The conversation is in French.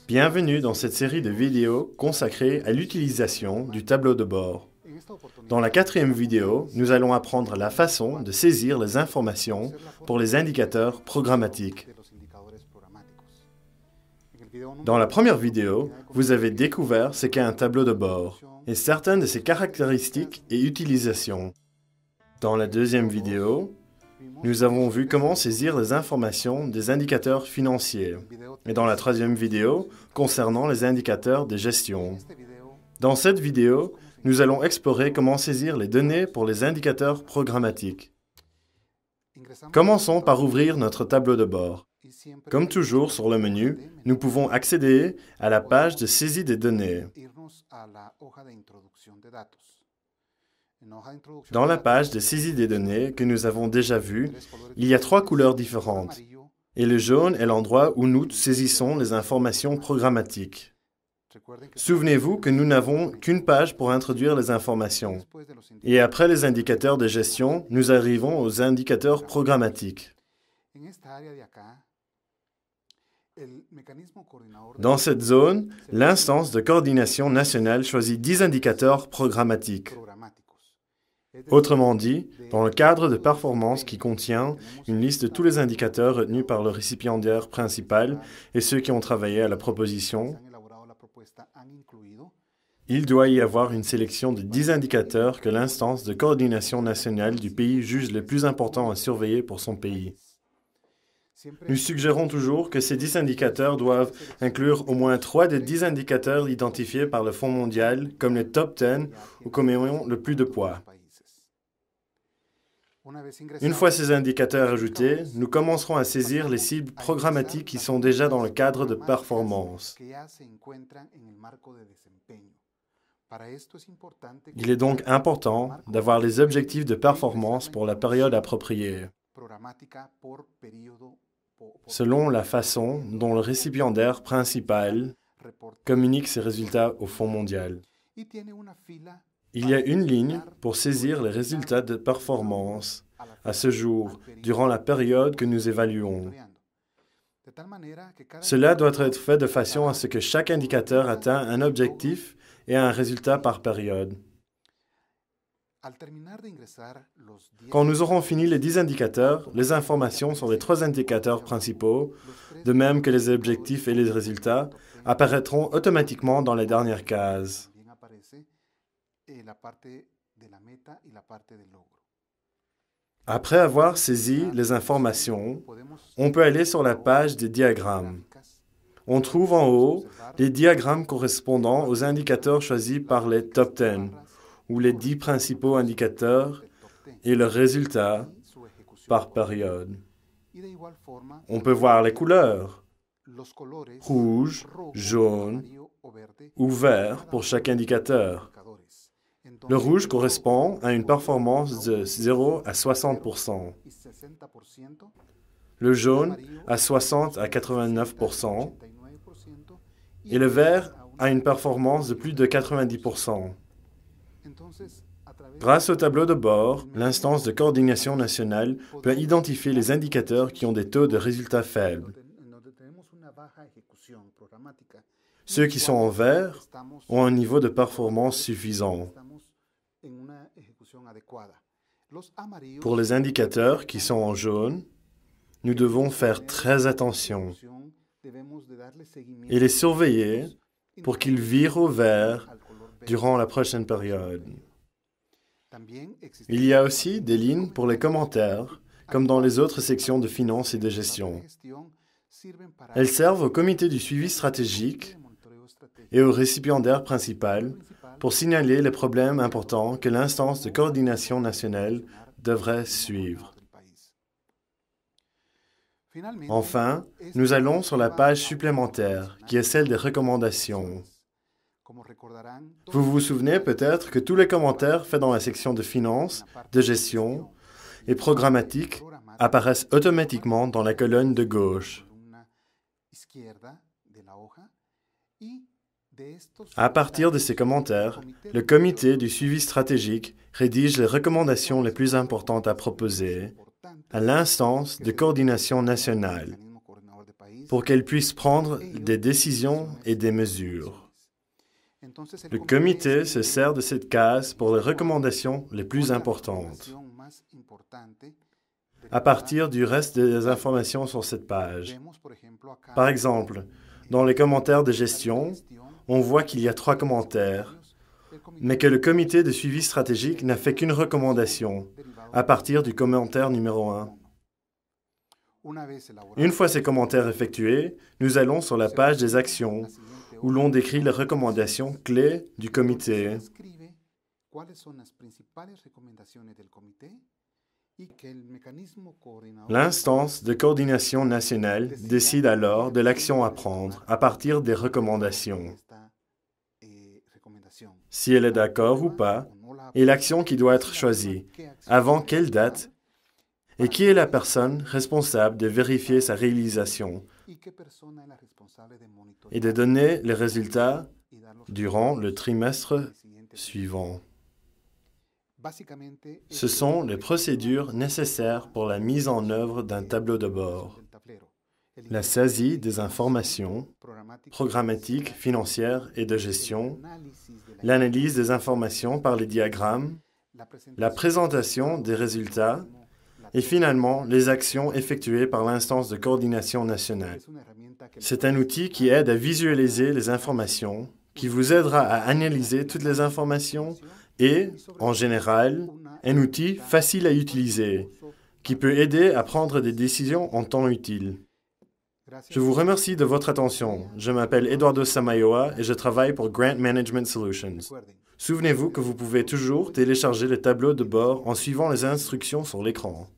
Bienvenue dans cette série de vidéos consacrée à l'utilisation du tableau de bord. Dans la quatrième vidéo, nous allons apprendre la façon de saisir les informations pour les indicateurs programmatiques. Dans la première vidéo, vous avez découvert ce qu'est un tableau de bord et certaines de ses caractéristiques et utilisations. Dans la deuxième vidéo, nous avons vu comment saisir les informations des indicateurs financiers. Et dans la troisième vidéo, concernant les indicateurs de gestion. Dans cette vidéo, nous allons explorer comment saisir les données pour les indicateurs programmatiques. Commençons par ouvrir notre tableau de bord. Comme toujours sur le menu, nous pouvons accéder à la page de saisie des données. Dans la page de saisie des données que nous avons déjà vue, il y a trois couleurs différentes. Et le jaune est l'endroit où nous saisissons les informations programmatiques. Souvenez-vous que nous n'avons qu'une page pour introduire les informations. Et après les indicateurs de gestion, nous arrivons aux indicateurs programmatiques. Dans cette zone, l'instance de coordination nationale choisit 10 indicateurs programmatiques. Autrement dit, dans le cadre de performance qui contient une liste de tous les indicateurs retenus par le récipiendaire principal et ceux qui ont travaillé à la proposition, il doit y avoir une sélection de 10 indicateurs que l'instance de coordination nationale du pays juge les plus importants à surveiller pour son pays. Nous suggérons toujours que ces 10 indicateurs doivent inclure au moins 3 des 10 indicateurs identifiés par le Fonds mondial comme les top 10 ou comme ayant le plus de poids. Une fois ces indicateurs ajoutés, nous commencerons à saisir les cibles programmatiques qui sont déjà dans le cadre de performance. Il est donc important d'avoir les objectifs de performance pour la période appropriée, selon la façon dont le récipiendaire principal communique ses résultats au Fonds mondial. Il y a une ligne pour saisir les résultats de performance à ce jour, durant la période que nous évaluons. Cela doit être fait de façon à ce que chaque indicateur atteigne un objectif et un résultat par période. Quand nous aurons fini les 10 indicateurs, les informations sur les 3 indicateurs principaux, de même que les objectifs et les résultats, apparaîtront automatiquement dans les dernières cases. Après avoir saisi les informations, on peut aller sur la page des diagrammes. On trouve en haut les diagrammes correspondant aux indicateurs choisis par les top 10, ou les 10 principaux indicateurs et leurs résultats par période. On peut voir les couleurs, rouge, jaune ou vert pour chaque indicateur. Le rouge correspond à une performance de 0 à 60%. Le jaune à 60 à 89%. Et le vert a une performance de plus de 90%. Grâce au tableau de bord, l'instance de coordination nationale peut identifier les indicateurs qui ont des taux de résultats faibles. Ceux qui sont en vert ont un niveau de performance suffisant. Pour les indicateurs qui sont en jaune, nous devons faire très attention et les surveiller pour qu'ils virent au vert durant la prochaine période. Il y a aussi des lignes pour les commentaires, comme dans les autres sections de finances et de gestion. Elles servent au comité du suivi stratégique et au récipiendaire principal pour signaler les problèmes importants que l'instance de coordination nationale devrait suivre. Enfin, nous allons sur la page supplémentaire, qui est celle des recommandations. Vous vous souvenez peut-être que tous les commentaires faits dans la section de finances, de gestion et programmatique apparaissent automatiquement dans la colonne de gauche. À partir de ces commentaires, le comité du suivi stratégique rédige les recommandations les plus importantes à proposer à l'instance de coordination nationale. pour qu'elle puisse prendre des décisions et des mesures. Le comité se sert de cette case pour les recommandations les plus importantes. À partir du reste des informations sur cette page. Par exemple, dans les commentaires de gestion, on voit qu'il y a 3 commentaires, mais que le comité de suivi stratégique n'a fait qu'une recommandation à partir du commentaire numéro 1. Une fois ces commentaires effectués, nous allons sur la page des actions, où l'on décrit les recommandations clés du comité. L'instance de coordination nationale décide alors de l'action à prendre à partir des recommandations, si elle est d'accord ou pas, et l'action qui doit être choisie, avant quelle date, et qui est la personne responsable de vérifier sa réalisation et de donner les résultats durant le trimestre suivant. Ce sont les procédures nécessaires pour la mise en œuvre d'un tableau de bord. La saisie des informations programmatiques, financières et de gestion, l'analyse des informations par les diagrammes, la présentation des résultats et finalement les actions effectuées par l'instance de coordination nationale. C'est un outil qui aide à visualiser les informations, qui vous aidera à analyser toutes les informations et, en général, un outil facile à utiliser, qui peut aider à prendre des décisions en temps utile. Je vous remercie de votre attention. Je m'appelle Eduardo Samayoa et je travaille pour Grant Management Solutions. Souvenez-vous que vous pouvez toujours télécharger le tableau de bord en suivant les instructions sur l'écran.